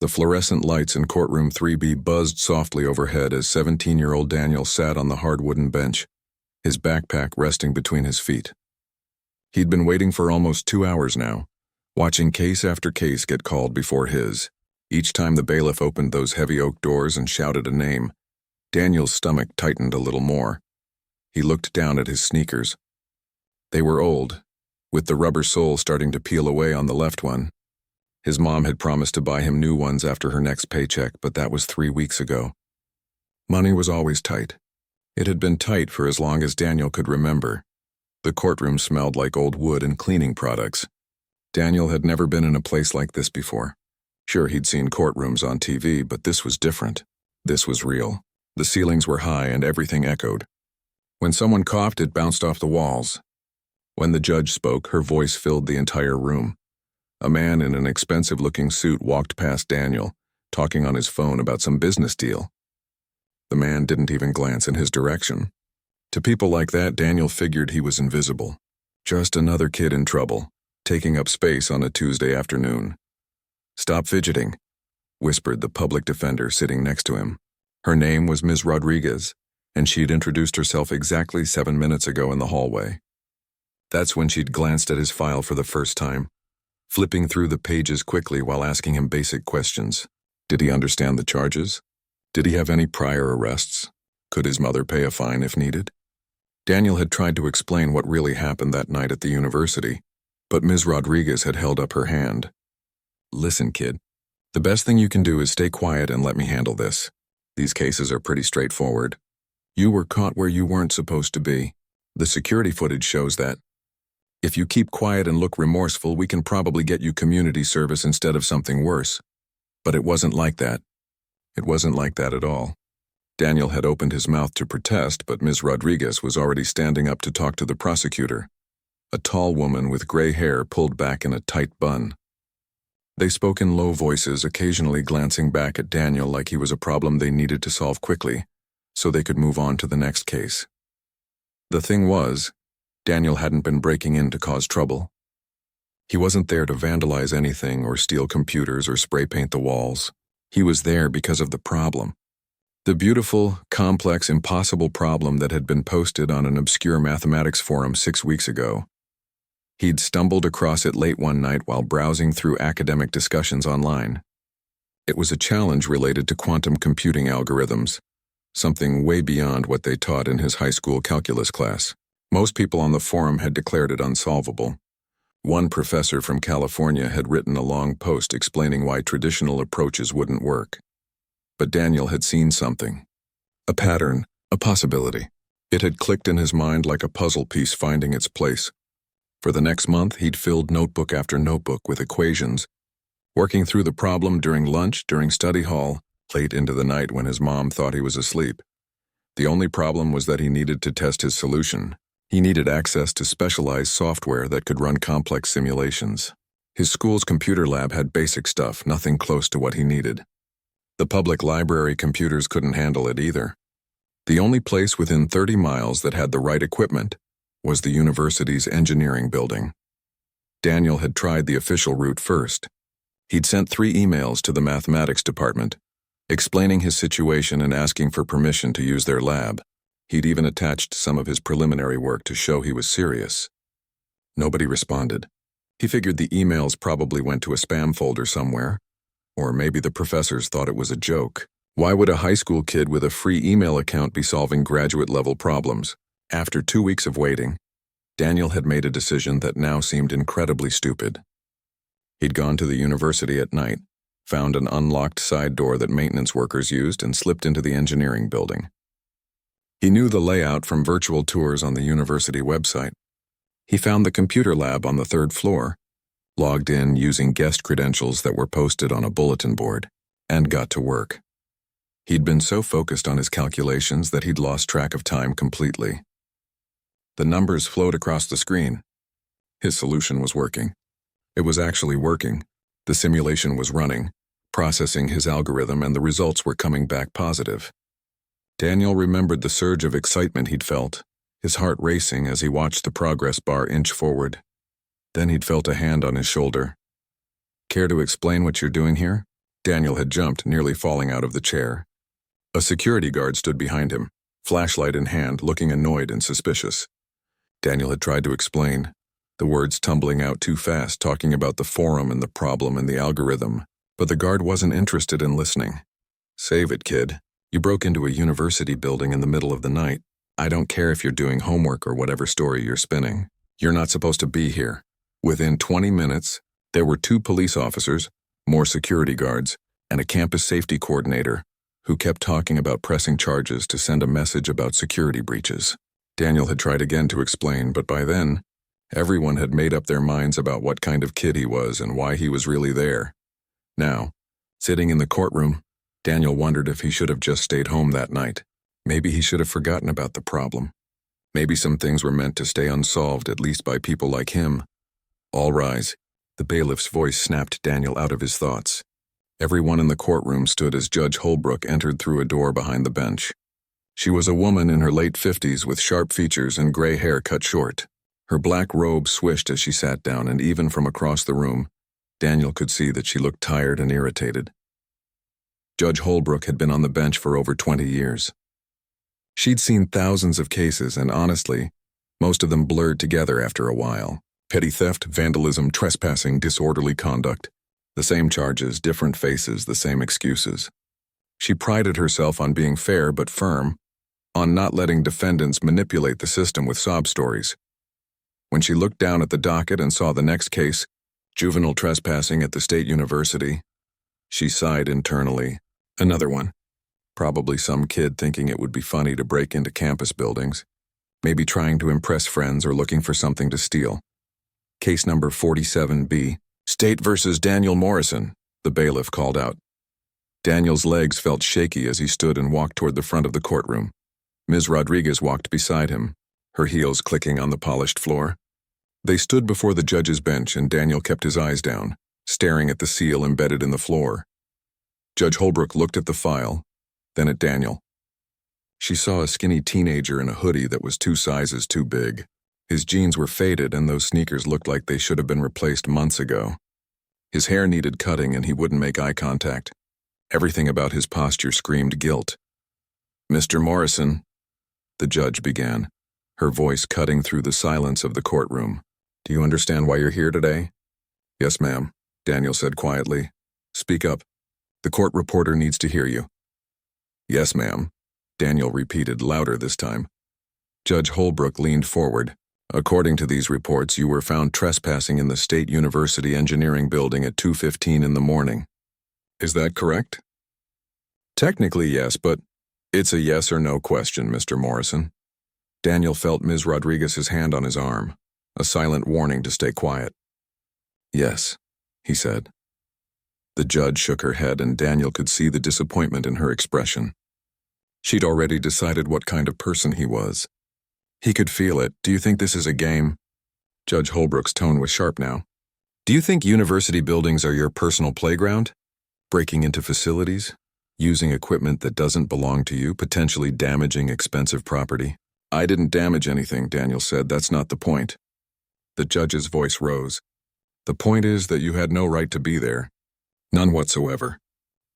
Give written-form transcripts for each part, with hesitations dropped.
The fluorescent lights in courtroom 3B buzzed softly overhead as 17-year-old Daniel sat on the hard wooden bench, his backpack resting between his feet. He'd been waiting for almost 2 hours now, watching case after case get called before his. Each time the bailiff opened those heavy oak doors and shouted a name, Daniel's stomach tightened a little more. He looked down at his sneakers. They were old, with the rubber sole starting to peel away on the left one. His mom had promised to buy him new ones after her next paycheck, but that was 3 weeks ago. Money was always tight. It had been tight for as long as Daniel could remember. The courtroom smelled like old wood and cleaning products. Daniel had never been in a place like this before. Sure, he'd seen courtrooms on TV, but this was different. This was real. The ceilings were high and everything echoed. When someone coughed, it bounced off the walls. When the judge spoke, her voice filled the entire room. A man in an expensive-looking suit walked past Daniel, talking on his phone about some business deal. The man didn't even glance in his direction. To people like that, Daniel figured he was invisible. Just another kid in trouble, taking up space on a Tuesday afternoon. "Stop fidgeting," whispered the public defender sitting next to him. Her name was Ms. Rodriguez, and she'd introduced herself exactly 7 minutes ago in the hallway. That's when she'd glanced at his file for the first time, flipping through the pages quickly while asking him basic questions. Did he understand the charges? Did he have any prior arrests? Could his mother pay a fine if needed? Daniel had tried to explain what really happened that night at the university, but Ms. Rodriguez had held up her hand. "Listen, kid. The best thing you can do is stay quiet and let me handle this. These cases are pretty straightforward. You were caught where you weren't supposed to be. The security footage shows that. If you keep quiet and look remorseful, we can probably get you community service instead of something worse." But it wasn't like that. It wasn't like that at all. Daniel had opened his mouth to protest, but Ms. Rodriguez was already standing up to talk to the prosecutor, a tall woman with gray hair pulled back in a tight bun. They spoke in low voices, occasionally glancing back at Daniel like he was a problem they needed to solve quickly, so they could move on to the next case. The thing was, Daniel hadn't been breaking in to cause trouble. He wasn't there to vandalize anything or steal computers or spray paint the walls. He was there because of the problem. The beautiful, complex, impossible problem that had been posted on an obscure mathematics forum 6 weeks ago. He'd stumbled across it late one night while browsing through academic discussions online. It was a challenge related to quantum computing algorithms, something way beyond what they taught in his high school calculus class. Most people on the forum had declared it unsolvable. One professor from California had written a long post explaining why traditional approaches wouldn't work. But Daniel had seen something. A pattern, a possibility. It had clicked in his mind like a puzzle piece finding its place. For the next month, he'd filled notebook after notebook with equations, working through the problem during lunch, during study hall, late into the night when his mom thought he was asleep. The only problem was that he needed to test his solution. He needed access to specialized software that could run complex simulations. His school's computer lab had basic stuff, nothing close to what he needed. The public library computers couldn't handle it either. The only place within 30 miles that had the right equipment was the university's engineering building. Daniel had tried the official route first. He'd sent 3 emails to the mathematics department, explaining his situation and asking for permission to use their lab. He'd even attached some of his preliminary work to show he was serious. Nobody responded. He figured the emails probably went to a spam folder somewhere, or maybe the professors thought it was a joke. Why would a high school kid with a free email account be solving graduate-level problems? After 2 weeks of waiting, Daniel had made a decision that now seemed incredibly stupid. He'd gone to the university at night, found an unlocked side door that maintenance workers used, and slipped into the engineering building. He knew the layout from virtual tours on the university website. He found the computer lab on the 3rd floor, logged in using guest credentials that were posted on a bulletin board, and got to work. He'd been so focused on his calculations that he'd lost track of time completely. The numbers flowed across the screen. His solution was working. It was actually working. The simulation was running, processing his algorithm, and the results were coming back positive. Daniel remembered the surge of excitement he'd felt, his heart racing as he watched the progress bar inch forward. Then he'd felt a hand on his shoulder. "Care to explain what you're doing here?" Daniel had jumped, nearly falling out of the chair. A security guard stood behind him, flashlight in hand, looking annoyed and suspicious. Daniel had tried to explain, the words tumbling out too fast, talking about the forum and the problem and the algorithm, but the guard wasn't interested in listening. "Save it, kid. You broke into a university building in the middle of the night. I don't care if you're doing homework or whatever story you're spinning. You're not supposed to be here." Within 20 minutes, there were 2 police officers, more security guards, and a campus safety coordinator who kept talking about pressing charges to send a message about security breaches. Daniel had tried again to explain, but by then, everyone had made up their minds about what kind of kid he was and why he was really there. Now, sitting in the courtroom, Daniel wondered if he should have just stayed home that night. Maybe he should have forgotten about the problem. Maybe some things were meant to stay unsolved, at least by people like him. "All rise." The bailiff's voice snapped Daniel out of his thoughts. Everyone in the courtroom stood as Judge Holbrook entered through a door behind the bench. She was a woman in her late 50s with sharp features and gray hair cut short. Her black robe swished as she sat down, and even from across the room, Daniel could see that she looked tired and irritated. Judge Holbrook had been on the bench for over 20 years. She'd seen thousands of cases, and honestly, most of them blurred together after a while. Petty theft, vandalism, trespassing, disorderly conduct. The same charges, different faces, the same excuses. She prided herself on being fair but firm, on not letting defendants manipulate the system with sob stories. When she looked down at the docket and saw the next case, juvenile trespassing at the state university, she sighed internally. Another one. Probably some kid thinking it would be funny to break into campus buildings, maybe trying to impress friends or looking for something to steal. Case number 47B, State versus Daniel Morrison, the bailiff called out. Daniel's legs felt shaky as he stood and walked toward the front of the courtroom. Ms. Rodriguez walked beside him, her heels clicking on the polished floor. They stood before the judge's bench, and Daniel kept his eyes down, staring at the seal embedded in the floor. Judge Holbrook looked at the file, then at Daniel. She saw a skinny teenager in a hoodie that was 2 sizes too big. His jeans were faded, and those sneakers looked like they should have been replaced months ago. His hair needed cutting, and he wouldn't make eye contact. Everything about his posture screamed guilt. "Mr. Morrison," the judge began, her voice cutting through the silence of the courtroom. "Do you understand why you're here today?" "Yes, ma'am," Daniel said quietly. "Speak up. The court reporter needs to hear you." "Yes, ma'am," Daniel repeated, louder this time. Judge Holbrook leaned forward. "According to these reports, you were found trespassing in the State University Engineering Building at 2:15 in the morning. Is that correct?" "Technically, yes, but it's a yes or no question, Mr. Morrison." Daniel felt Ms. Rodriguez's hand on his arm, a silent warning to stay quiet. "Yes," he said. The judge shook her head, and Daniel could see the disappointment in her expression. She'd already decided what kind of person he was. He could feel it. "Do you think this is a game?" Judge Holbrook's tone was sharp now. "Do you think university buildings are your personal playground? Breaking into facilities? Using equipment that doesn't belong to you, potentially damaging expensive property?" "I didn't damage anything," Daniel said. "That's not the point." The judge's voice rose. "The point is that you had no right to be there. None whatsoever."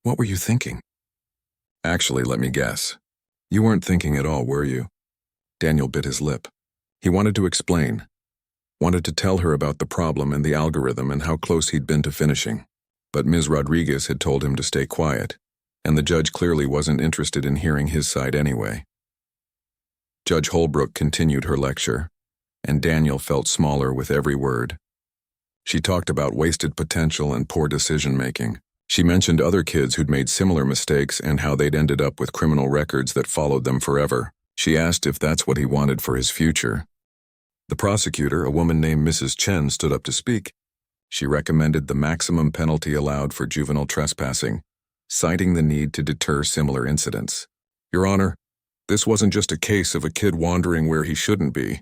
"What were you thinking?" "Actually, let me guess. You weren't thinking at all, were you?" Daniel bit his lip. He wanted to explain, wanted to tell her about the problem and the algorithm and how close he'd been to finishing. But Ms. Rodriguez had told him to stay quiet, and the judge clearly wasn't interested in hearing his side anyway. Judge Holbrook continued her lecture, and Daniel felt smaller with every word. She talked about wasted potential and poor decision-making. She mentioned other kids who'd made similar mistakes and how they'd ended up with criminal records that followed them forever. She asked if that's what he wanted for his future. The prosecutor, a woman named Mrs. Chen, stood up to speak. She recommended the maximum penalty allowed for juvenile trespassing, citing the need to deter similar incidents. "Your Honor, this wasn't just a case of a kid wandering where he shouldn't be.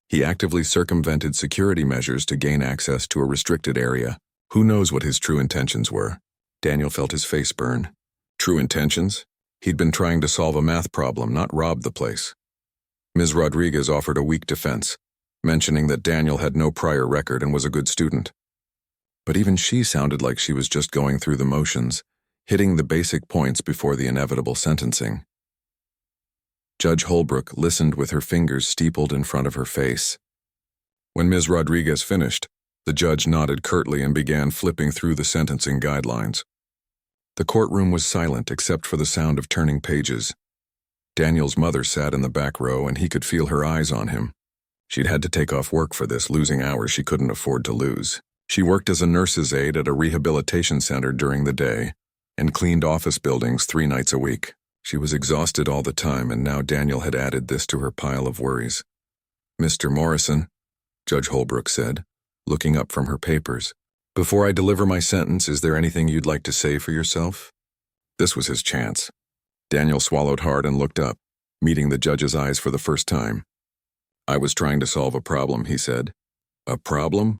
He actively circumvented security measures to gain access to a restricted area. Who knows what his true intentions were?" Daniel felt his face burn. True intentions? He'd been trying to solve a math problem, not rob the place. Ms. Rodriguez offered a weak defense, mentioning that Daniel had no prior record and was a good student. But even she sounded like she was just going through the motions, hitting the basic points before the inevitable sentencing. Judge Holbrook listened with her fingers steepled in front of her face. When Ms. Rodriguez finished, the judge nodded curtly and began flipping through the sentencing guidelines. The courtroom was silent except for the sound of turning pages. Daniel's mother sat in the back row and he could feel her eyes on him. She'd had to take off work for this, losing hours she couldn't afford to lose. She worked as a nurse's aide at a rehabilitation center during the day and cleaned office buildings 3 nights a week. She was exhausted all the time, and now Daniel had added this to her pile of worries. "Mr. Morrison," Judge Holbrook said, looking up from her papers, "before I deliver my sentence, is there anything you'd like to say for yourself?" This was his chance. Daniel swallowed hard and looked up, meeting the judge's eyes for the first time. "I was trying to solve a problem," he said. "A problem?"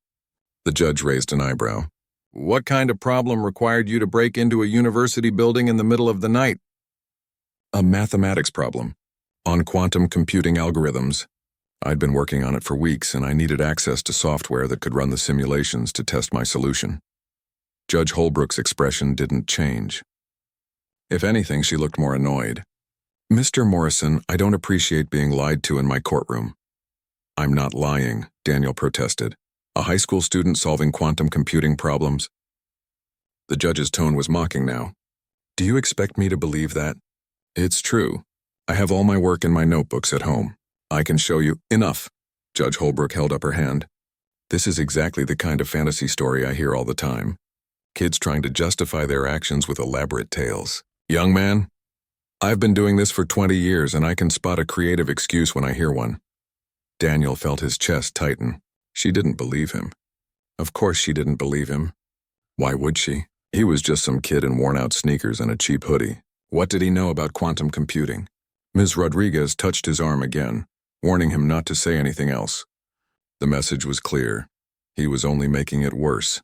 The judge raised an eyebrow. "What kind of problem required you to break into a university building in the middle of the night?" "A mathematics problem, on quantum computing algorithms. I'd been working on it for weeks, and I needed access to software that could run the simulations to test my solution." Judge Holbrook's expression didn't change. If anything, she looked more annoyed. "Mr. Morrison, I don't appreciate being lied to in my courtroom." "I'm not lying," Daniel protested. "A high school student solving quantum computing problems?" The judge's tone was mocking now. "Do you expect me to believe that?" "It's true. I have all my work in my notebooks at home. I can show you." "Enough." Judge Holbrook held up her hand. "This is exactly the kind of fantasy story I hear all the time. Kids trying to justify their actions with elaborate tales. Young man, I've been doing this for 20 years and I can spot a creative excuse when I hear one." Daniel felt his chest tighten. She didn't believe him. Of course she didn't believe him. Why would she? He was just some kid in worn-out sneakers and a cheap hoodie. What did he know about quantum computing? Ms. Rodriguez touched his arm again, warning him not to say anything else. The message was clear. He was only making it worse.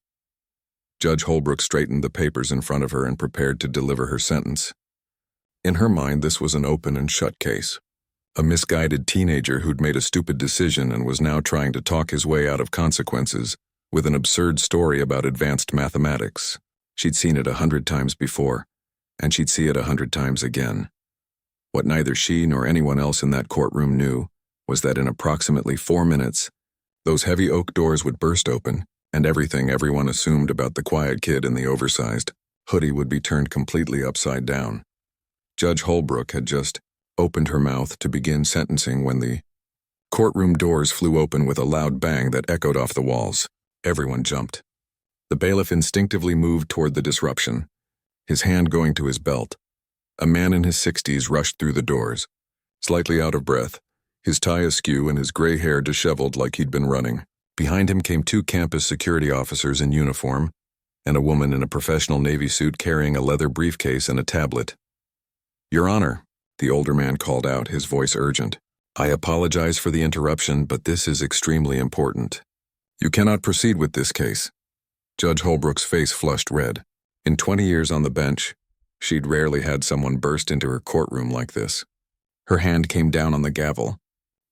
Judge Holbrook straightened the papers in front of her and prepared to deliver her sentence. In her mind, this was an open and shut case. A misguided teenager who'd made a stupid decision and was now trying to talk his way out of consequences with an absurd story about advanced mathematics. She'd seen it 100 times before, and she'd see it 100 times again. What neither she nor anyone else in that courtroom knew was that in approximately 4 minutes, those heavy oak doors would burst open, and everything everyone assumed about the quiet kid in the oversized hoodie would be turned completely upside down. Judge Holbrook had just opened her mouth to begin sentencing when the courtroom doors flew open with a loud bang that echoed off the walls. Everyone jumped. The bailiff instinctively moved toward the disruption, his hand going to his belt. A man in his 60s rushed through the doors, slightly out of breath, his tie askew and his gray hair disheveled like he'd been running. Behind him came 2 campus security officers in uniform and a woman in a professional Navy suit carrying a leather briefcase and a tablet. "Your Honor," the older man called out, his voice urgent. "I apologize for the interruption, but this is extremely important. You cannot proceed with this case." Judge Holbrook's face flushed red. In 20 years on the bench, she'd rarely had someone burst into her courtroom like this. Her hand came down on the gavel.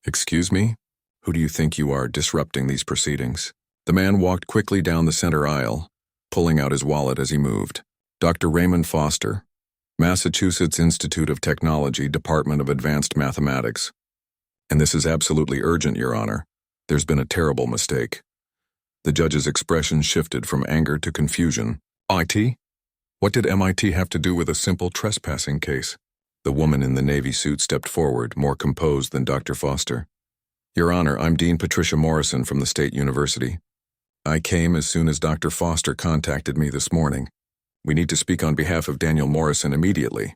"Excuse me? Who do you think you are, disrupting these proceedings?" The man walked quickly down the center aisle, pulling out his wallet as he moved. "Dr. Raymond Foster, Massachusetts Institute of Technology, Department of Advanced Mathematics. And this is absolutely urgent, Your Honor. There's been a terrible mistake." The judge's expression shifted from anger to confusion. "IT? What did MIT have to do with a simple trespassing case?" The woman in the Navy suit stepped forward, more composed than Dr. Foster. "Your Honor, I'm Dean Patricia Morrison from the State University. I came as soon as Dr. Foster contacted me this morning. We need to speak on behalf of Daniel Morrison immediately."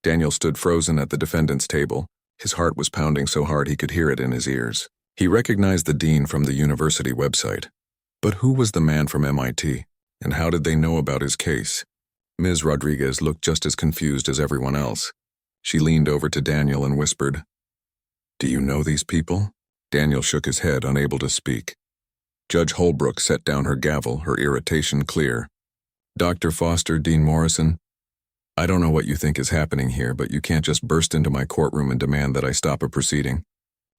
Daniel stood frozen at the defendant's table. His heart was pounding so hard he could hear it in his ears. He recognized the dean from the university website. But who was the man from MIT, and how did they know about his case? Ms. Rodriguez looked just as confused as everyone else. She leaned over to Daniel and whispered, "Do you know these people?" Daniel shook his head, unable to speak. Judge Holbrook set down her gavel, her irritation clear. "Dr. Foster, Dean Morrison, I don't know what you think is happening here, but you can't just burst into my courtroom and demand that I stop a proceeding.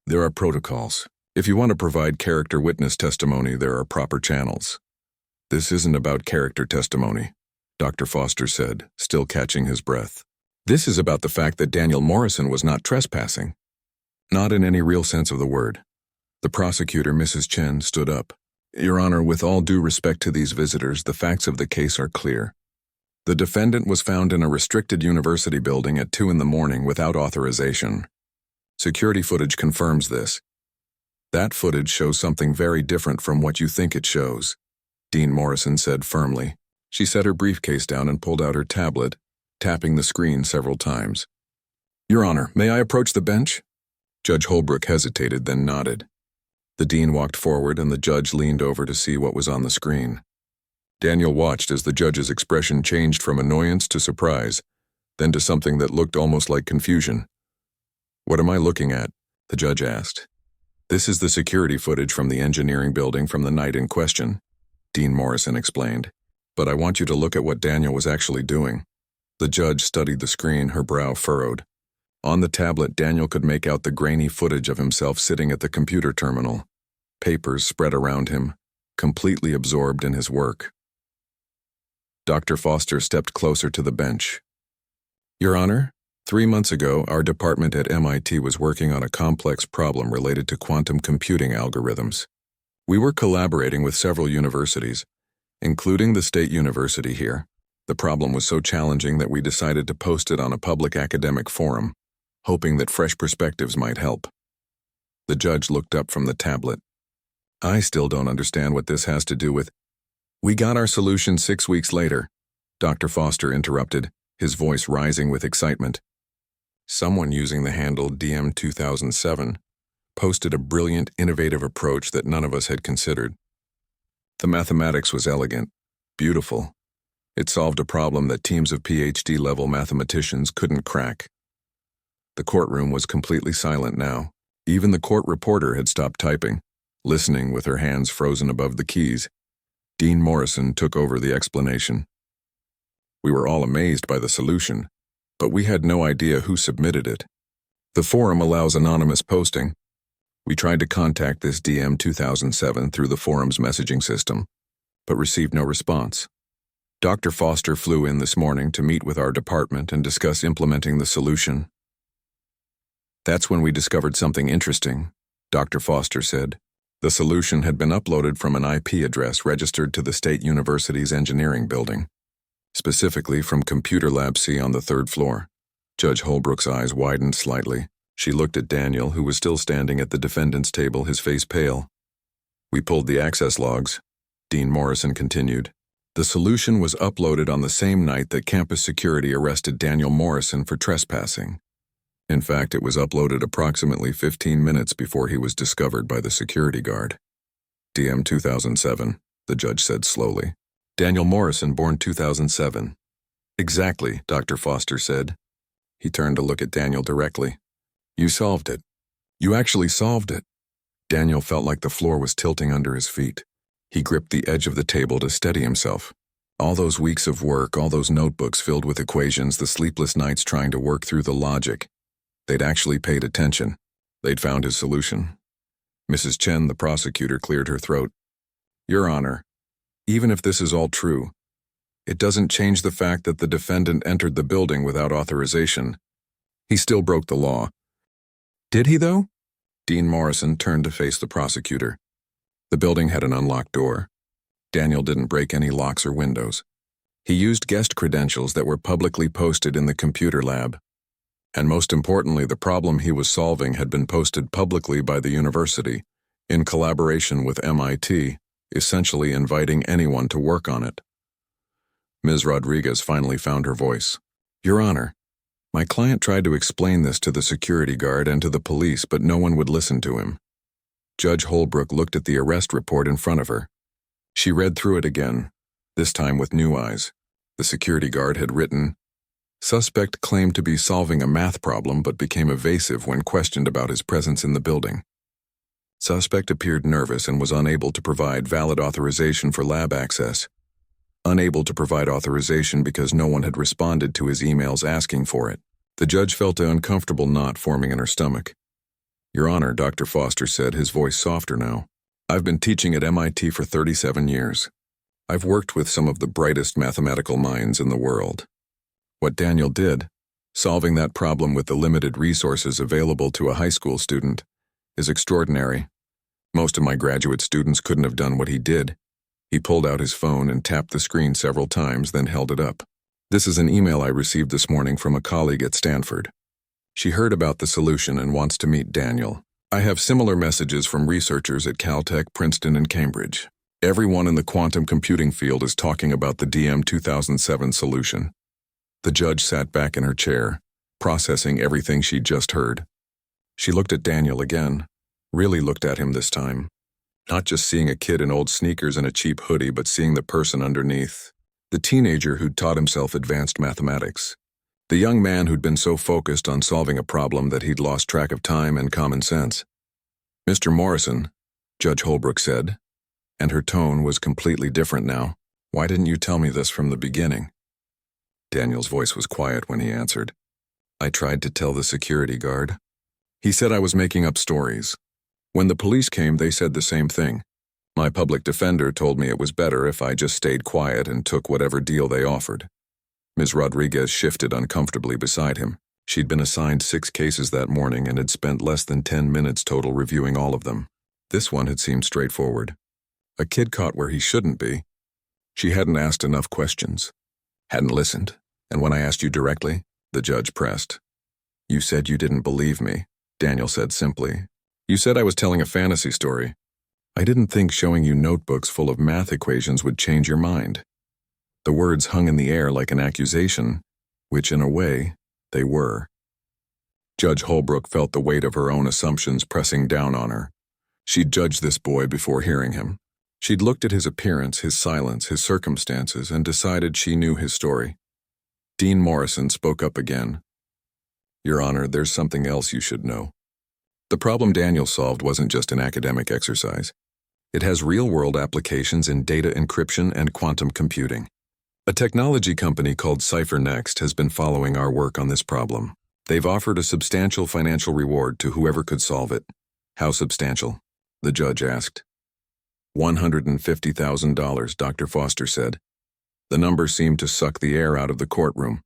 There are protocols. If you want to provide character witness testimony, there are proper channels. This isn't about character testimony. Dr. Foster said, still catching his breath. This is about the fact that Daniel Morrison was not trespassing. Not in any real sense of the word. The prosecutor, Mrs. Chen, stood up. Your Honor, with all due respect to these visitors, the facts of the case are clear. The defendant was found in a restricted university building at 2 a.m. without authorization. Security footage confirms this. That footage shows something very different from what you think it shows, Dean Morrison said firmly. She set her briefcase down and pulled out her tablet, tapping the screen several times. Your Honor, may I approach the bench? Judge Holbrook hesitated, then nodded. The dean walked forward and the judge leaned over to see what was on the screen. Daniel watched as the judge's expression changed from annoyance to surprise, then to something that looked almost like confusion. What am I looking at? The judge asked. This is the security footage from the engineering building from the night in question, Dean Morrison explained. But I want you to look at what Daniel was actually doing. The judge studied the screen, her brow furrowed. On the tablet, Daniel could make out the grainy footage of himself sitting at the computer terminal, papers spread around him, completely absorbed in his work. Dr. Foster stepped closer to the bench. Your Honor, 3 months ago, our department at MIT was working on a complex problem related to quantum computing algorithms. We were collaborating with several universities, including the State University here. The problem was so challenging that we decided to post it on a public academic forum, hoping that fresh perspectives might help. The judge looked up from the tablet. I still don't understand what this has to do with... We got our solution 6 weeks later, Dr. Foster interrupted, his voice rising with excitement. Someone using the handle DM2007 posted a brilliant, innovative approach that none of us had considered. The mathematics was elegant, beautiful. It solved a problem that teams of PhD-level mathematicians couldn't crack. The courtroom was completely silent now. Even the court reporter had stopped typing, listening with her hands frozen above the keys. Dean Morrison took over the explanation. We were all amazed by the solution, but we had no idea who submitted it. The forum allows anonymous posting. We tried to contact this DM2007 through the forum's messaging system, but received no response. Dr. Foster flew in this morning to meet with our department and discuss implementing the solution. That's when we discovered something interesting, Dr. Foster said. The solution had been uploaded from an IP address registered to the State University's engineering building, specifically from Computer Lab C on the 3rd floor. Judge Holbrook's eyes widened slightly. She looked at Daniel, who was still standing at the defendant's table, his face pale. We pulled the access logs, Dean Morrison continued. The solution was uploaded on the same night that campus security arrested Daniel Morrison for trespassing. In fact, it was uploaded approximately 15 minutes before he was discovered by the security guard. DM2007, the judge said slowly. Daniel Morrison, born 2007. Exactly, Dr. Foster said. He turned to look at Daniel directly. You solved it. You actually solved it. Daniel felt like the floor was tilting under his feet. He gripped the edge of the table to steady himself. All those weeks of work, all those notebooks filled with equations, the sleepless nights trying to work through the logic. They'd actually paid attention. They'd found his solution. Mrs. Chen, the prosecutor, cleared her throat. Your Honor, even if this is all true, it doesn't change the fact that the defendant entered the building without authorization. He still broke the law. Did he, though? Dean Morrison turned to face the prosecutor. The building had an unlocked door. Daniel didn't break any locks or windows. He used guest credentials that were publicly posted in the computer lab. And most importantly, the problem he was solving had been posted publicly by the university, in collaboration with MIT, essentially inviting anyone to work on it. Ms. Rodriguez finally found her voice. Your Honor, my client tried to explain this to the security guard and to the police, but no one would listen to him. Judge Holbrook looked at the arrest report in front of her. She read through it again, this time with new eyes. The security guard had written, Suspect claimed to be solving a math problem but became evasive when questioned about his presence in the building. Suspect appeared nervous and was unable to provide valid authorization for lab access. Unable to provide authorization because no one had responded to his emails asking for it. The judge felt an uncomfortable knot forming in her stomach. Your Honor, Dr. Foster said, his voice softer now. I've been teaching at MIT for 37 years. I've worked with some of the brightest mathematical minds in the world. What Daniel did, solving that problem with the limited resources available to a high school student, is extraordinary. Most of my graduate students couldn't have done what he did. He pulled out his phone and tapped the screen several times, then held it up. This is an email I received this morning from a colleague at Stanford. She heard about the solution and wants to meet Daniel. I have similar messages from researchers at Caltech, Princeton, and Cambridge. Everyone in the quantum computing field is talking about the DM 2007 solution. The judge sat back in her chair, processing everything she'd just heard. She looked at Daniel again, really looked at him this time. Not just seeing a kid in old sneakers and a cheap hoodie, but seeing the person underneath. The teenager who'd taught himself advanced mathematics. The young man who'd been so focused on solving a problem that he'd lost track of time and common sense. "Mr. Morrison," Judge Holbrook said, and her tone was completely different now. "Why didn't you tell me this from the beginning?" Daniel's voice was quiet when he answered. "I tried to tell the security guard. He said I was making up stories. When the police came, they said the same thing. My public defender told me it was better if I just stayed quiet and took whatever deal they offered." Ms. Rodriguez shifted uncomfortably beside him. She'd been assigned 6 cases that morning and had spent less than 10 minutes total reviewing all of them. This one had seemed straightforward. A kid caught where he shouldn't be. She hadn't asked enough questions. Hadn't listened. "And when I asked you directly," the judge pressed. "You said you didn't believe me," Daniel said simply. "You said I was telling a fantasy story. I didn't think showing you notebooks full of math equations would change your mind." The words hung in the air like an accusation, which in a way, they were. Judge Holbrook felt the weight of her own assumptions pressing down on her. She'd judged this boy before hearing him. She'd looked at his appearance, his silence, his circumstances, and decided she knew his story. Dean Morrison spoke up again. "Your Honor, there's something else you should know. The problem Daniel solved wasn't just an academic exercise. It has real-world applications in data encryption and quantum computing. A technology company called CipherNext has been following our work on this problem. They've offered a substantial financial reward to whoever could solve it." "How substantial?" the judge asked. $150,000, Dr. Foster said. The number seemed to suck the air out of the courtroom.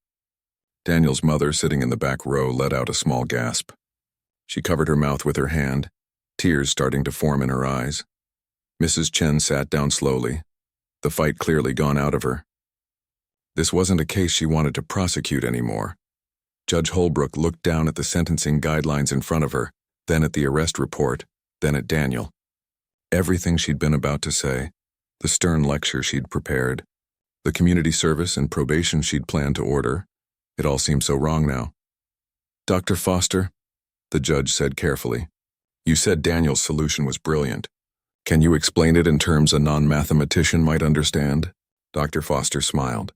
Daniel's mother, sitting in the back row, let out a small gasp. She covered her mouth with her hand, tears starting to form in her eyes. Mrs. Chen sat down slowly, the fight clearly gone out of her. This wasn't a case she wanted to prosecute anymore. Judge Holbrook looked down at the sentencing guidelines in front of her, then at the arrest report, then at Daniel. Everything she'd been about to say, the stern lecture she'd prepared, the community service and probation she'd planned to order, it all seemed so wrong now. "Dr. Foster," the judge said carefully, "you said Daniel's solution was brilliant. Can you explain it in terms a non-mathematician might understand?" Dr. Foster smiled.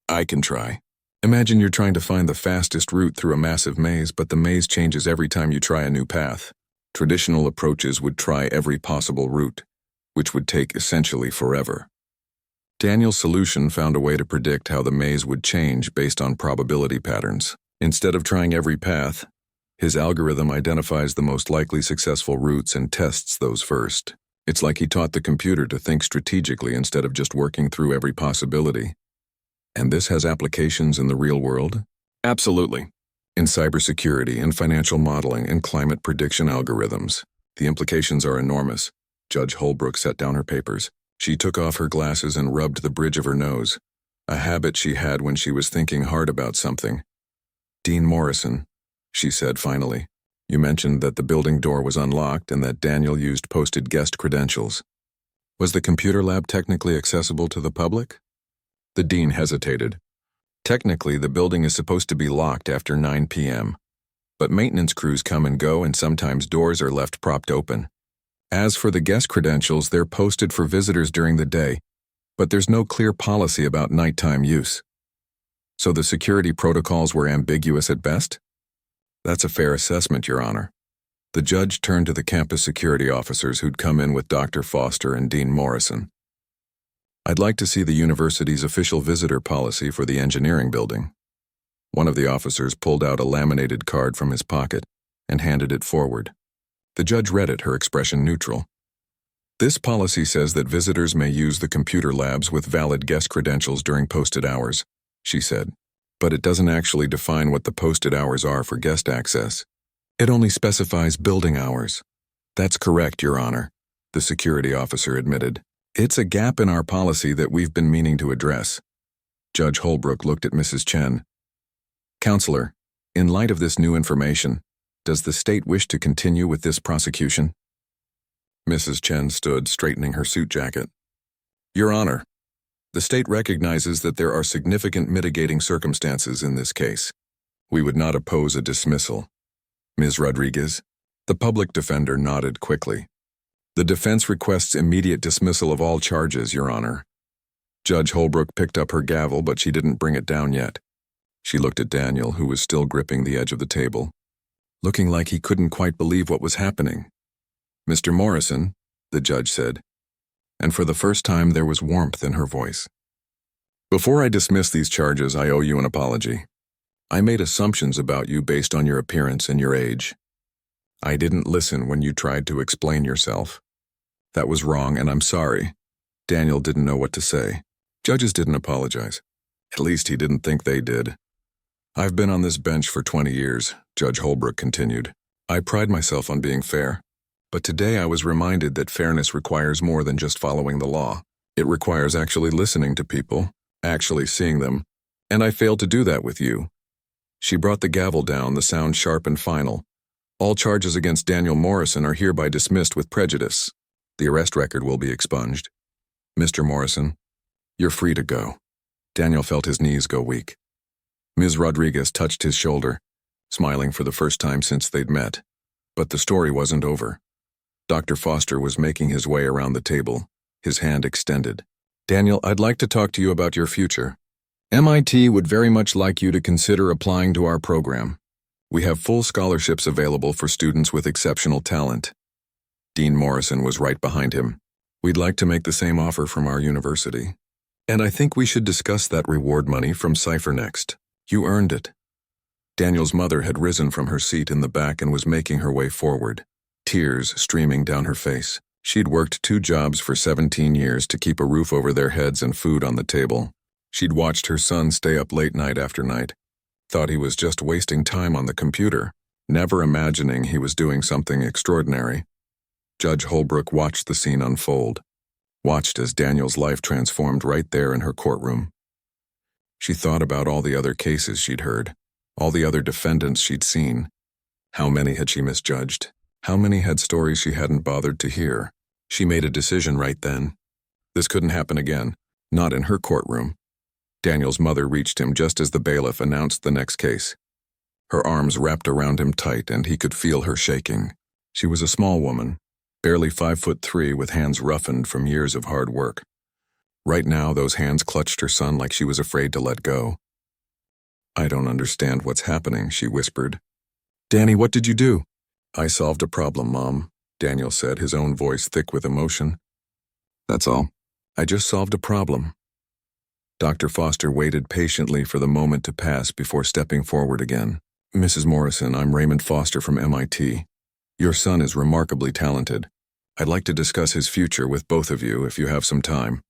"I can try. Imagine you're trying to find the fastest route through a massive maze, but the maze changes every time you try a new path. Traditional approaches would try every possible route, which would take essentially forever. Daniel's solution found a way to predict how the maze would change based on probability patterns. Instead of trying every path, his algorithm identifies the most likely successful routes and tests those first. It's like he taught the computer to think strategically instead of just working through every possibility." "And this has applications in the real world?" "Absolutely. In cybersecurity and financial modeling and climate prediction algorithms. The implications are enormous." Judge Holbrook set down her papers. She took off her glasses and rubbed the bridge of her nose, a habit she had when she was thinking hard about something. "Dean Morrison," she said finally, "you mentioned that the building door was unlocked and that Daniel used posted guest credentials. Was the computer lab technically accessible to the public?" The dean hesitated. "Technically, the building is supposed to be locked after 9 p.m., but maintenance crews come and go and sometimes doors are left propped open. As for the guest credentials, they're posted for visitors during the day, but there's no clear policy about nighttime use. So the security protocols were ambiguous at best?" "That's a fair assessment, Your Honor." The judge turned to the campus security officers who'd come in with Dr. Foster and Dean Morrison. "I'd like to see the university's official visitor policy for the engineering building." One of the officers pulled out a laminated card from his pocket and handed it forward. The judge read it, her expression neutral. This policy says that visitors may use the computer labs with valid guest credentials during posted hours, she said. But it doesn't actually define what the posted hours are for guest access. It only specifies building hours. That's correct, Your Honor, the security officer admitted. It's a gap in our policy that we've been meaning to address. Judge Holbrook looked at Mrs. Chen. Counselor, in light of this new information, does the state wish to continue with this prosecution? Mrs. Chen stood, straightening her suit jacket. Your Honor, the state recognizes that there are significant mitigating circumstances in this case. We would not oppose a dismissal. Ms. Rodriguez? The public defender nodded quickly. The defense requests immediate dismissal of all charges, Your Honor. Judge Holbrook picked up her gavel, but she didn't bring it down yet. She looked at Daniel, who was still gripping the edge of the table, looking like he couldn't quite believe what was happening. Mr. Morrison, the judge said, and for the first time there was warmth in her voice. Before I dismiss these charges, I owe you an apology. I made assumptions about you based on your appearance and your age. I didn't listen when you tried to explain yourself. That was wrong, and I'm sorry. Daniel didn't know what to say. Judges didn't apologize. At least he didn't think they did. I've been on this bench for 20 years, Judge Holbrook continued. I pride myself on being fair. But today I was reminded that fairness requires more than just following the law. It requires actually listening to people, actually seeing them, and I failed to do that with you. She brought the gavel down, the sound sharp and final. All charges against Daniel Morrison are hereby dismissed with prejudice. The arrest record will be expunged. Mr. Morrison, you're free to go. Daniel felt his knees go weak. Ms. Rodriguez touched his shoulder, smiling for the first time since they'd met. But the story wasn't over. Dr. Foster was making his way around the table, his hand extended. Daniel, I'd like to talk to you about your future. MIT would very much like you to consider applying to our program. We have full scholarships available for students with exceptional talent. Dean Morrison was right behind him. We'd like to make the same offer from our university. And I think we should discuss that reward money from Cypher next. You earned it. Daniel's mother had risen from her seat in the back and was making her way forward, tears streaming down her face. She'd worked 2 jobs for 17 years to keep a roof over their heads and food on the table. She'd watched her son stay up late night after night, thought he was just wasting time on the computer, never imagining he was doing something extraordinary. Judge Holbrook watched the scene unfold, watched as Daniel's life transformed right there in her courtroom. She thought about all the other cases she'd heard, all the other defendants she'd seen. How many had she misjudged? How many had stories she hadn't bothered to hear? She made a decision right then. This couldn't happen again, not in her courtroom. Daniel's mother reached him just as the bailiff announced the next case. Her arms wrapped around him tight, and he could feel her shaking. She was a small woman, barely 5'3", with hands roughened from years of hard work. Right now, those hands clutched her son like she was afraid to let go. I don't understand what's happening, she whispered. Danny, what did you do? I solved a problem, Mom, Daniel said, his own voice thick with emotion. That's all. I just solved a problem. Dr. Foster waited patiently for the moment to pass before stepping forward again. Mrs. Morrison, I'm Raymond Foster from MIT. Your son is remarkably talented. I'd like to discuss his future with both of you if you have some time.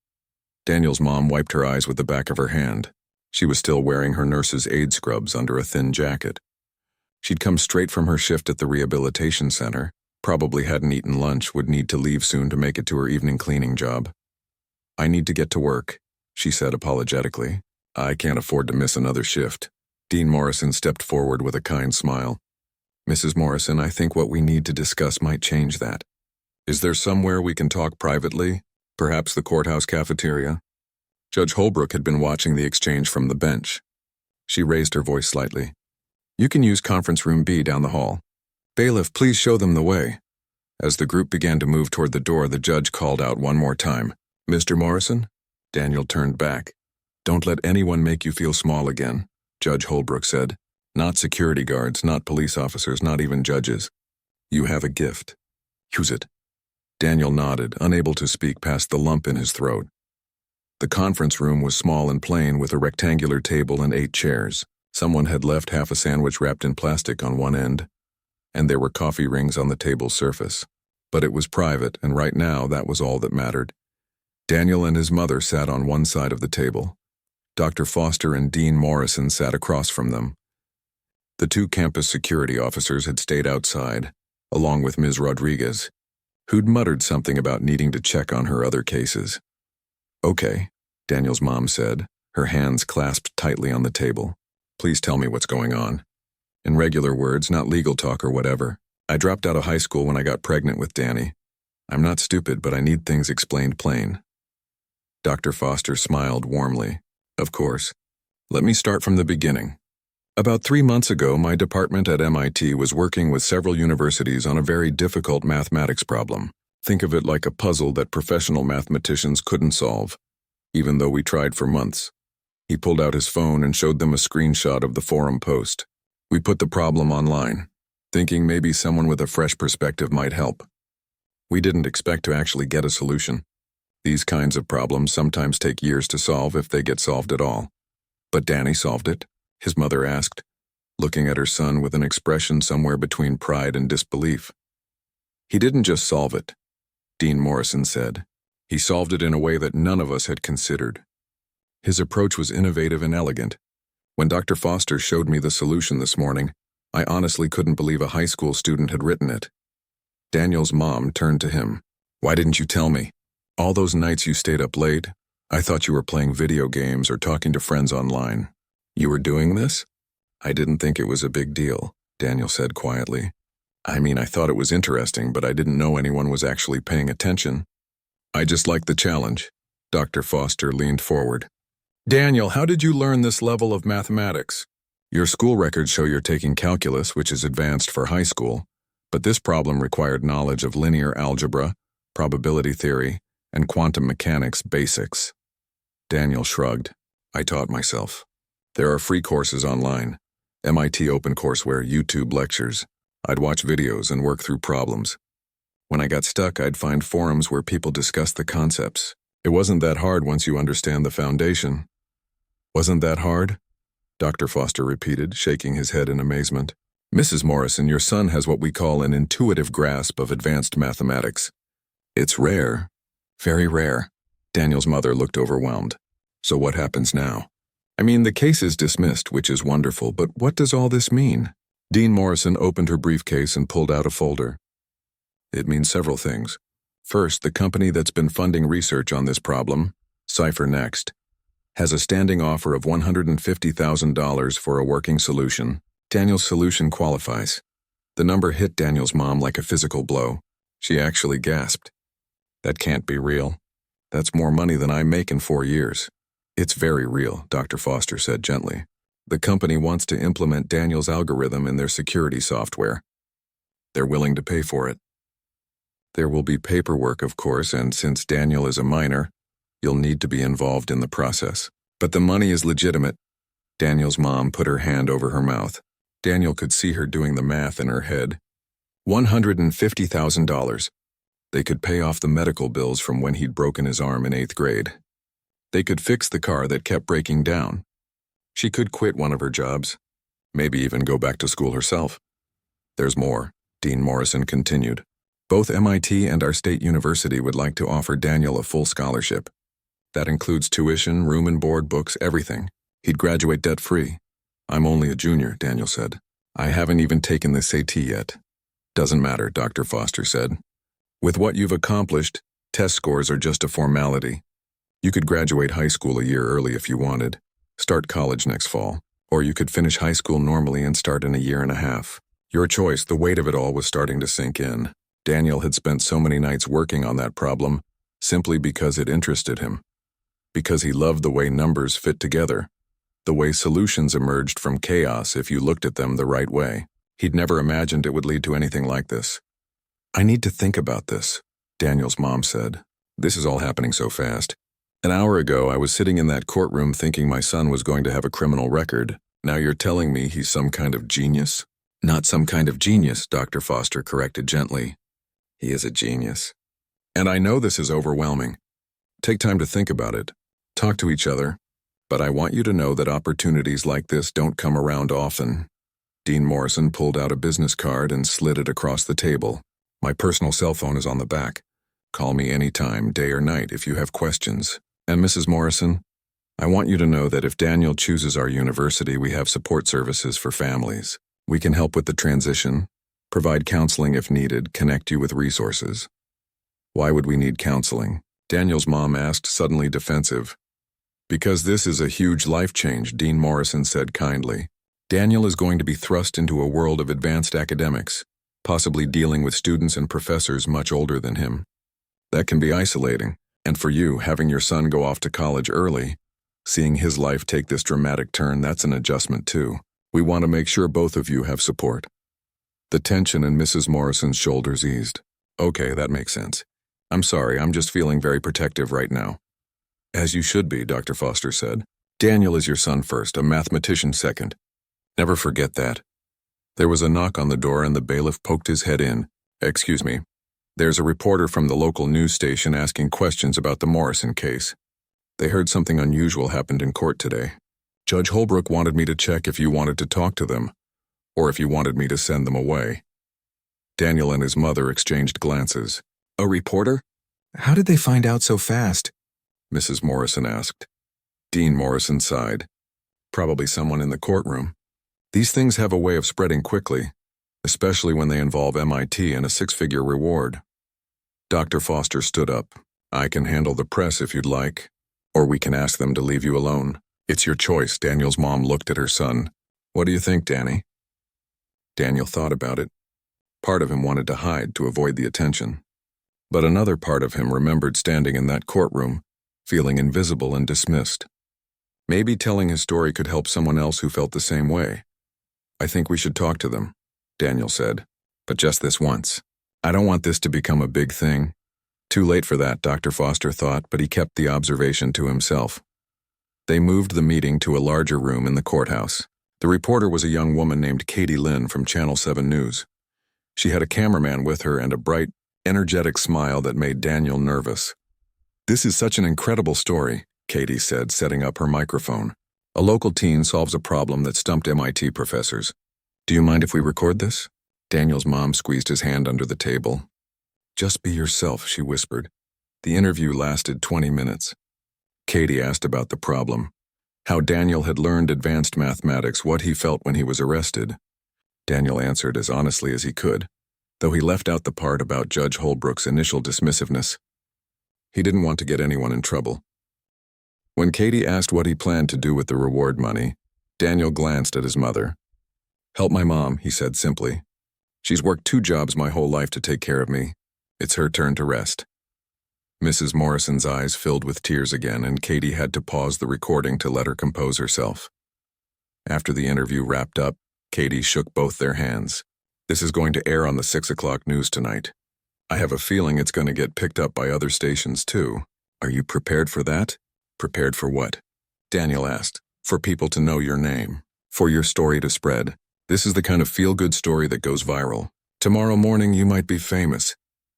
Daniel's mom wiped her eyes with the back of her hand. She was still wearing her nurse's aid scrubs under a thin jacket. She'd come straight from her shift at the rehabilitation center, probably hadn't eaten lunch, would need to leave soon to make it to her evening cleaning job. I need to get to work, she said apologetically. I can't afford to miss another shift. Dean Morrison stepped forward with a kind smile. Mrs. Morrison, I think what we need to discuss might change that. Is there somewhere we can talk privately? Perhaps the courthouse cafeteria? Judge Holbrook had been watching the exchange from the bench. She raised her voice slightly. You can use conference room B down the hall. Bailiff, please show them the way. As the group began to move toward the door, the judge called out one more time. Mr. Morrison? Daniel turned back. Don't let anyone make you feel small again, Judge Holbrook said. Not security guards, not police officers, not even judges. You have a gift. Use it. Daniel nodded, unable to speak past the lump in his throat. The conference room was small and plain, with a rectangular table and 8 chairs. Someone had left half a sandwich wrapped in plastic on one end, and there were coffee rings on the table's surface. But it was private, and right now that was all that mattered. Daniel and his mother sat on one side of the table. Dr. Foster and Dean Morrison sat across from them. The two campus security officers had stayed outside, along with Ms. Rodriguez, who'd muttered something about needing to check on her other cases. "Okay," Daniel's mom said, her hands clasped tightly on the table. "Please tell me what's going on. In regular words, not legal talk or whatever. I dropped out of high school when I got pregnant with Danny. I'm not stupid, but I need things explained plain." Dr. Foster smiled warmly. "Of course. Let me start from the beginning. About 3 months ago, my department at MIT was working with several universities on a very difficult mathematics problem. Think of it like a puzzle that professional mathematicians couldn't solve, even though we tried for months." He pulled out his phone and showed them a screenshot of the forum post. "We put the problem online, thinking maybe someone with a fresh perspective might help. We didn't expect to actually get a solution. These kinds of problems sometimes take years to solve if they get solved at all. But Danny solved it," his mother asked, looking at her son with an expression somewhere between pride and disbelief. "He didn't just solve it," Dean Morrison said. "He solved it in a way that none of us had considered. His approach was innovative and elegant. When Dr. Foster showed me the solution this morning, I honestly couldn't believe a high school student had written it." Daniel's mom turned to him. "Why didn't you tell me? All those nights you stayed up late, I thought you were playing video games or talking to friends online. You were doing this?" "I didn't think it was a big deal," Daniel said quietly. "I mean, I thought it was interesting, but I didn't know anyone was actually paying attention. I just liked the challenge." Dr. Foster leaned forward. "Daniel, how did you learn this level of mathematics? Your school records show you're taking calculus, which is advanced for high school, but this problem required knowledge of linear algebra, probability theory, and quantum mechanics basics." Daniel shrugged. "I taught myself. There are free courses online, MIT OpenCourseWare, YouTube lectures. I'd watch videos and work through problems. When I got stuck, I'd find forums where people discussed the concepts. It wasn't that hard once you understand the foundation." "Wasn't that hard?" Dr. Foster repeated, shaking his head in amazement. "Mrs. Morrison, your son has what we call an intuitive grasp of advanced mathematics. It's rare, very rare." Daniel's mother looked overwhelmed. "So what happens now?" "I mean, the case is dismissed, which is wonderful, but what does all this mean?" Dean Morrison opened her briefcase and pulled out a folder. "It means several things. First, the company that's been funding research on this problem, Cipher Next, has a standing offer of $150,000 for a working solution. Daniel's solution qualifies." The number hit Daniel's mom like a physical blow. She actually gasped. "That can't be real. That's more money than I make in 4 years." "It's very real," Dr. Foster said gently. "The company wants to implement Daniel's algorithm in their security software. They're willing to pay for it. There will be paperwork, of course, and since Daniel is a minor, you'll need to be involved in the process. But the money is legitimate." Daniel's mom put her hand over her mouth. Daniel could see her doing the math in her head. $150,000. They could pay off the medical bills from when he'd broken his arm in 8th grade. They could fix the car that kept breaking down. She could quit one of her jobs, maybe even go back to school herself. "There's more," Dean Morrison continued. "Both MIT and our state university would like to offer Daniel a full scholarship. That includes tuition, room and board, books, everything. He'd graduate debt-free." "I'm only a junior," Daniel said. "I haven't even taken the SAT yet." "Doesn't matter," Dr. Foster said. "With what you've accomplished, test scores are just a formality. You could graduate high school a year early if you wanted, start college next fall, or you could finish high school normally and start in a year and a half. Your choice." The weight of it all was starting to sink in. Daniel had spent so many nights working on that problem simply because it interested him. Because he loved the way numbers fit together, the way solutions emerged from chaos if you looked at them the right way. He'd never imagined it would lead to anything like this. "I need to think about this," Daniel's mom said. "This is all happening so fast. An hour ago, I was sitting in that courtroom thinking my son was going to have a criminal record. Now you're telling me he's some kind of genius?" "Not some kind of genius," Dr. Foster corrected gently. "He is a genius. And I know this is overwhelming. Take time to think about it. Talk to each other. But I want you to know that opportunities like this don't come around often." Dean Morrison pulled out a business card and slid it across the table. My personal cell phone is on the back. Call me anytime, day or night, if you have questions. And Mrs. Morrison, I want you to know that if Daniel chooses our university, we have support services for families. We can help with the transition, provide counseling if needed, connect you with resources. Why would we need counseling? Daniel's mom asked, suddenly defensive. Because this is a huge life change, Dean Morrison said kindly. Daniel is going to be thrust into a world of advanced academics, possibly dealing with students and professors much older than him. That can be isolating, and for you, having your son go off to college early, seeing his life take this dramatic turn, that's an adjustment too. We want to make sure both of you have support. The tension in Mrs. Morrison's shoulders eased. Okay, that makes sense. I'm sorry, I'm just feeling very protective right now. As you should be, Dr. Foster said. Daniel is your son first, a mathematician second. Never forget that. There was a knock on the door and the bailiff poked his head in. Excuse me. There's a reporter from the local news station asking questions about the Morrison case. They heard something unusual happened in court today. Judge Holbrook wanted me to check if you wanted to talk to them, or if you wanted me to send them away. Daniel and his mother exchanged glances. A reporter? How did they find out so fast? Mrs. Morrison asked. Dean Morrison sighed. Probably someone in the courtroom. These things have a way of spreading quickly, especially when they involve MIT and a six-figure reward. Dr. Foster stood up. I can handle the press if you'd like, or we can ask them to leave you alone. It's your choice. Daniel's mom looked at her son. What do you think, Danny? Daniel thought about it. Part of him wanted to hide to avoid the attention. But another part of him remembered standing in that courtroom, feeling invisible and dismissed. Maybe telling his story could help someone else who felt the same way. I think we should talk to them, Daniel said, but just this once. I don't want this to become a big thing. Too late for that, Dr. Foster thought, but he kept the observation to himself. They moved the meeting to a larger room in the courthouse. The reporter was a young woman named Katie Lynn from Channel 7 News. She had a cameraman with her and a bright, energetic smile that made Daniel nervous. This is such an incredible story, Katie said, setting up her microphone. A local teen solves a problem that stumped MIT professors. Do you mind if we record this? Daniel's mom squeezed his hand under the table. Just be yourself, she whispered. The interview lasted 20 minutes. Katie asked about the problem, how Daniel had learned advanced mathematics, what he felt when he was arrested. Daniel answered as honestly as he could, though he left out the part about Judge Holbrook's initial dismissiveness. He didn't want to get anyone in trouble. When Katie asked what he planned to do with the reward money, Daniel glanced at his mother. Help my mom, he said simply. She's worked 2 jobs my whole life to take care of me. It's her turn to rest. Mrs. Morrison's eyes filled with tears again, and Katie had to pause the recording to let her compose herself. After the interview wrapped up, Katie shook both their hands. This is going to air on the 6 o'clock news tonight. I have a feeling it's going to get picked up by other stations too. Are you prepared for that? Prepared for what? Daniel asked. For people to know your name. For your story to spread. This is the kind of feel-good story that goes viral. Tomorrow morning you might be famous.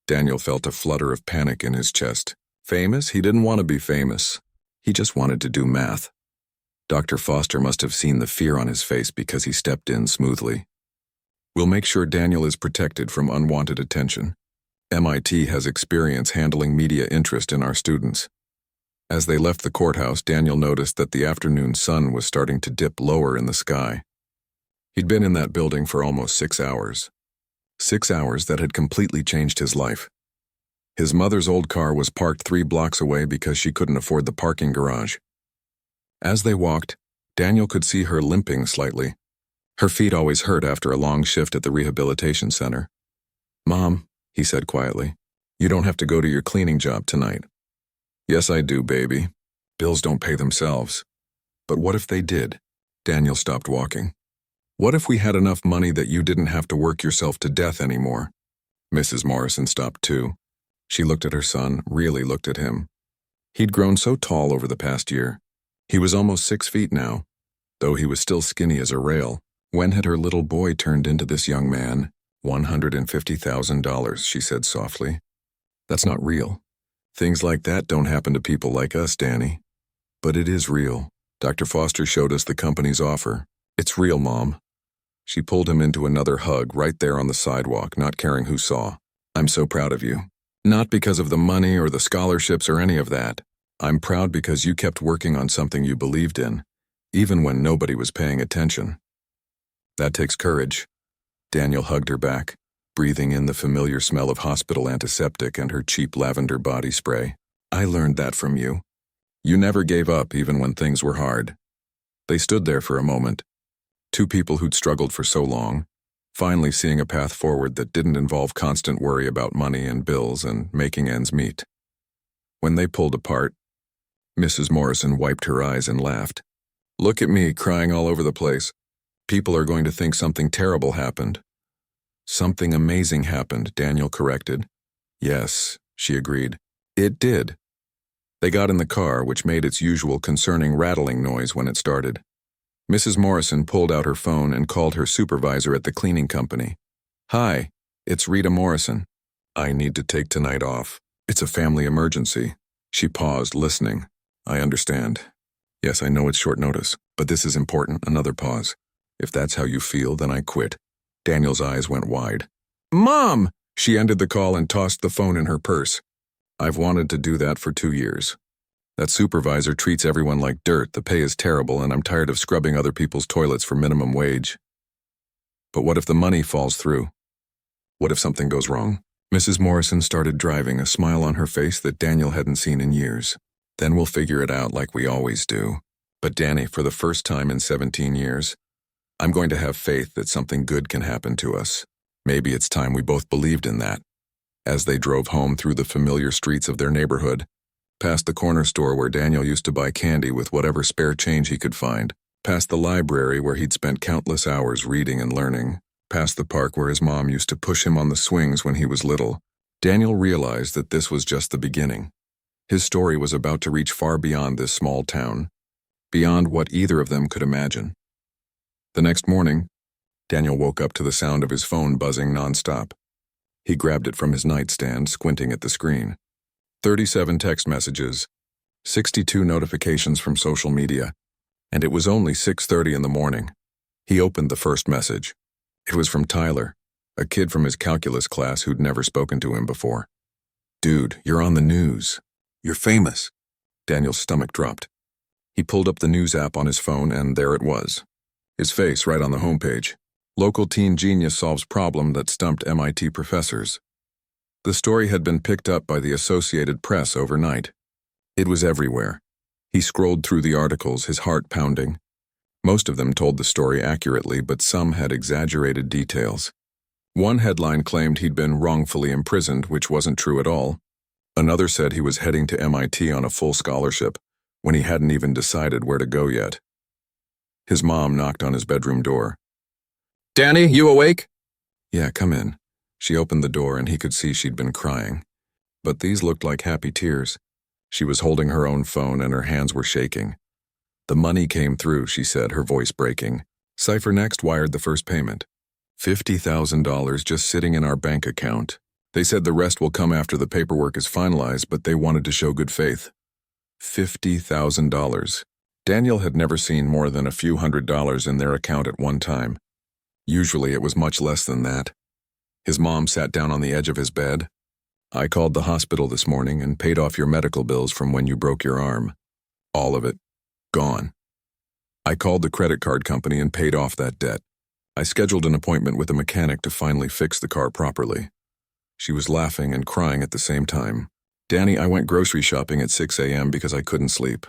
Daniel felt a flutter of panic in his chest. Famous? He didn't want to be famous. He just wanted to do math. Dr. Foster must have seen the fear on his face because he stepped in smoothly. We'll make sure Daniel is protected from unwanted attention. MIT has experience handling media interest in our students. As they left the courthouse, Daniel noticed that the afternoon sun was starting to dip lower in the sky. He'd been in that building for almost 6 hours. 6 hours that had completely changed his life. His mother's old car was parked 3 blocks away because she couldn't afford the parking garage. As they walked, Daniel could see her limping slightly. Her feet always hurt after a long shift at the rehabilitation center. Mom, he said quietly, you don't have to go to your cleaning job tonight. Yes, I do, baby. Bills don't pay themselves. But what if they did? Daniel stopped walking. What if we had enough money that you didn't have to work yourself to death anymore? Mrs. Morrison stopped too. She looked at her son, really looked at him. He'd grown so tall over the past year. He was almost 6 feet now, though he was still skinny as a rail. When had her little boy turned into this young man? $150,000, she said softly. That's not real. Things like that don't happen to people like us, Danny. But it is real. Dr. Foster showed us the company's offer. It's real, Mom. She pulled him into another hug right there on the sidewalk, not caring who saw. I'm so proud of you. Not because of the money or the scholarships or any of that. I'm proud because you kept working on something you believed in, even when nobody was paying attention. That takes courage. Daniel hugged her back, breathing in the familiar smell of hospital antiseptic and her cheap lavender body spray. I learned that from you. You never gave up even when things were hard. They stood there for a moment. Two people who'd struggled for so long, finally seeing a path forward that didn't involve constant worry about money and bills and making ends meet. When they pulled apart, Mrs. Morrison wiped her eyes and laughed. Look at me, crying all over the place. People are going to think something terrible happened. Something amazing happened, Daniel corrected. Yes, she agreed. It did. They got in the car, which made its usual concerning rattling noise when it started. Mrs. Morrison pulled out her phone and called her supervisor at the cleaning company. Hi, it's Rita Morrison. I need to take tonight off. It's a family emergency. She paused, listening. I understand. Yes, I know it's short notice, but this is important. Another pause. If that's how you feel, then I quit. Daniel's eyes went wide. Mom! She ended the call and tossed the phone in her purse. I've wanted to do that for 2 years. That supervisor treats everyone like dirt, the pay is terrible, and I'm tired of scrubbing other people's toilets for minimum wage. But what if the money falls through? What if something goes wrong? Mrs. Morrison started driving, a smile on her face that Daniel hadn't seen in years. Then we'll figure it out like we always do. But Danny, for the first time in 17 years, I'm going to have faith that something good can happen to us. Maybe it's time we both believed in that. As they drove home through the familiar streets of their neighborhood, past the corner store where Daniel used to buy candy with whatever spare change he could find, past the library where he'd spent countless hours reading and learning, past the park where his mom used to push him on the swings when he was little, Daniel realized that this was just the beginning. His story was about to reach far beyond this small town, beyond what either of them could imagine. The next morning, Daniel woke up to the sound of his phone buzzing nonstop. He grabbed it from his nightstand, squinting at the screen. 37 text messages, 62 notifications from social media, and it was only 6:30 in the morning. He opened the first message. It was from Tyler, a kid from his calculus class who'd never spoken to him before. Dude, you're on the news. You're famous. Daniel's stomach dropped. He pulled up the news app on his phone, and there it was. His face right on the homepage. Local teen genius solves problem that stumped MIT professors. The story had been picked up by the Associated Press overnight. It was everywhere. He scrolled through the articles, his heart pounding. Most of them told the story accurately, but some had exaggerated details. One headline claimed he'd been wrongfully imprisoned, which wasn't true at all. Another said he was heading to MIT on a full scholarship, when he hadn't even decided where to go yet. His mom knocked on his bedroom door. Danny, you awake? Yeah, come in. She opened the door and he could see she'd been crying. But these looked like happy tears. She was holding her own phone and her hands were shaking. The money came through, she said, her voice breaking. Cypher Next wired the first payment. $50,000 just sitting in our bank account. They said the rest will come after the paperwork is finalized, but they wanted to show good faith. $50,000. Daniel had never seen more than a few $100s in their account at one time. Usually it was much less than that. His mom sat down on the edge of his bed. I called the hospital this morning and paid off your medical bills from when you broke your arm. All of it. Gone. I called the credit card company and paid off that debt. I scheduled an appointment with a mechanic to finally fix the car properly. She was laughing and crying at the same time. Danny, I went grocery shopping at 6 a.m. because I couldn't sleep.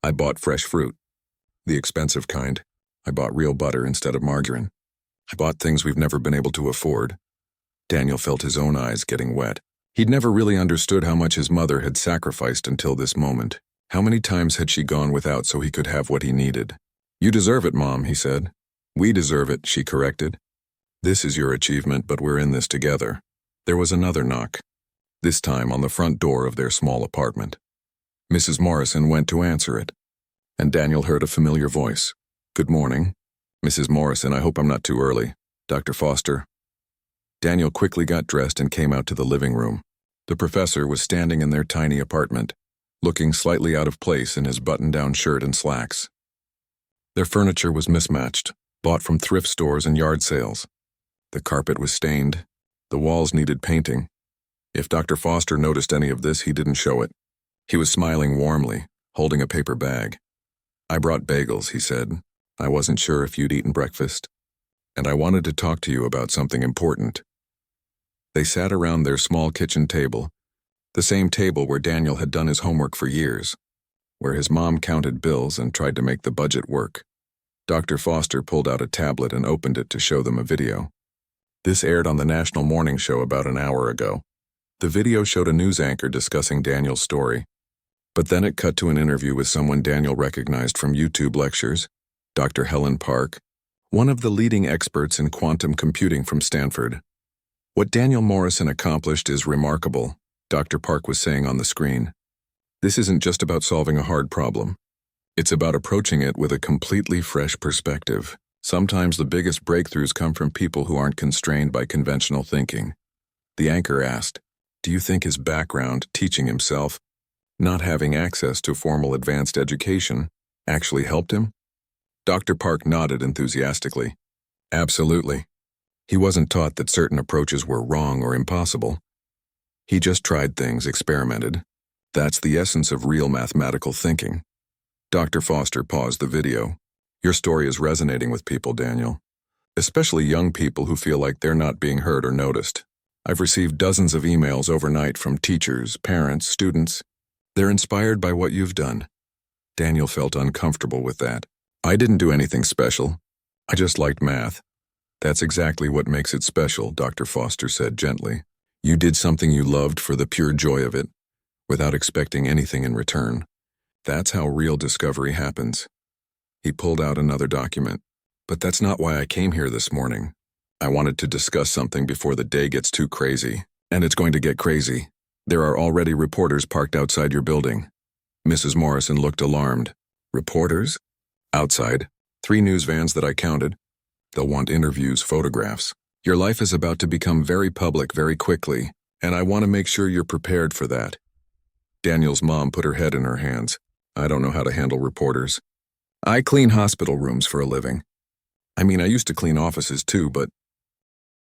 I bought fresh fruit. The expensive kind. I bought real butter instead of margarine. I bought things we've never been able to afford. Daniel felt his own eyes getting wet. He'd never really understood how much his mother had sacrificed until this moment. How many times had she gone without so he could have what he needed? You deserve it, Mom, he said. We deserve it, she corrected. This is your achievement, but we're in this together. There was another knock, this time on the front door of their small apartment. Mrs. Morrison went to answer it, and Daniel heard a familiar voice. Good morning. Mrs. Morrison, I hope I'm not too early. Dr. Foster. Daniel quickly got dressed and came out to the living room. The professor was standing in their tiny apartment, looking slightly out of place in his button-down shirt and slacks. Their furniture was mismatched, bought from thrift stores and yard sales. The carpet was stained, The walls needed painting. If Dr. Foster noticed any of this, he didn't show it. He was smiling warmly, holding a paper bag. "I brought bagels," he said. "I wasn't sure if you'd eaten breakfast. And I wanted to talk to you about something important." They sat around their small kitchen table, the same table where Daniel had done his homework for years, where his mom counted bills and tried to make the budget work. Dr. Foster pulled out a tablet and opened it to show them a video. This aired on the national morning show about an hour ago. The video showed a news anchor discussing Daniel's story. But then it cut to an interview with someone Daniel recognized from YouTube lectures, Dr. Helen Park, one of the leading experts in quantum computing from Stanford. "What Daniel Morrison accomplished is remarkable," Dr. Park was saying on the screen. "This isn't just about solving a hard problem. It's about approaching it with a completely fresh perspective. Sometimes the biggest breakthroughs come from people who aren't constrained by conventional thinking." The anchor asked, "Do you think his background, teaching himself, not having access to formal advanced education, actually helped him?" Dr. Park nodded enthusiastically. "Absolutely. He wasn't taught that certain approaches were wrong or impossible. He just tried things, experimented. That's the essence of real mathematical thinking." Dr. Foster paused the video. "Your story is resonating with people, Daniel. Especially young people who feel like they're not being heard or noticed. I've received dozens of emails overnight from teachers, parents, students. They're inspired by what you've done." Daniel felt uncomfortable with that. "I didn't do anything special. I just liked math." "That's exactly what makes it special," Dr. Foster said gently. "You did something you loved for the pure joy of it, without expecting anything in return. That's how real discovery happens." He pulled out another document. "But that's not why I came here this morning. I wanted to discuss something before the day gets too crazy. And it's going to get crazy. There are already reporters parked outside your building." Mrs. Morrison looked alarmed. "Reporters?" "Outside. 3 news vans that I counted. They'll want interviews, photographs. Your life is about to become very public very quickly, and I want to make sure you're prepared for that." Daniel's mom put her head in her hands. "I don't know how to handle reporters. I clean hospital rooms for a living. I mean, I used to clean offices too, but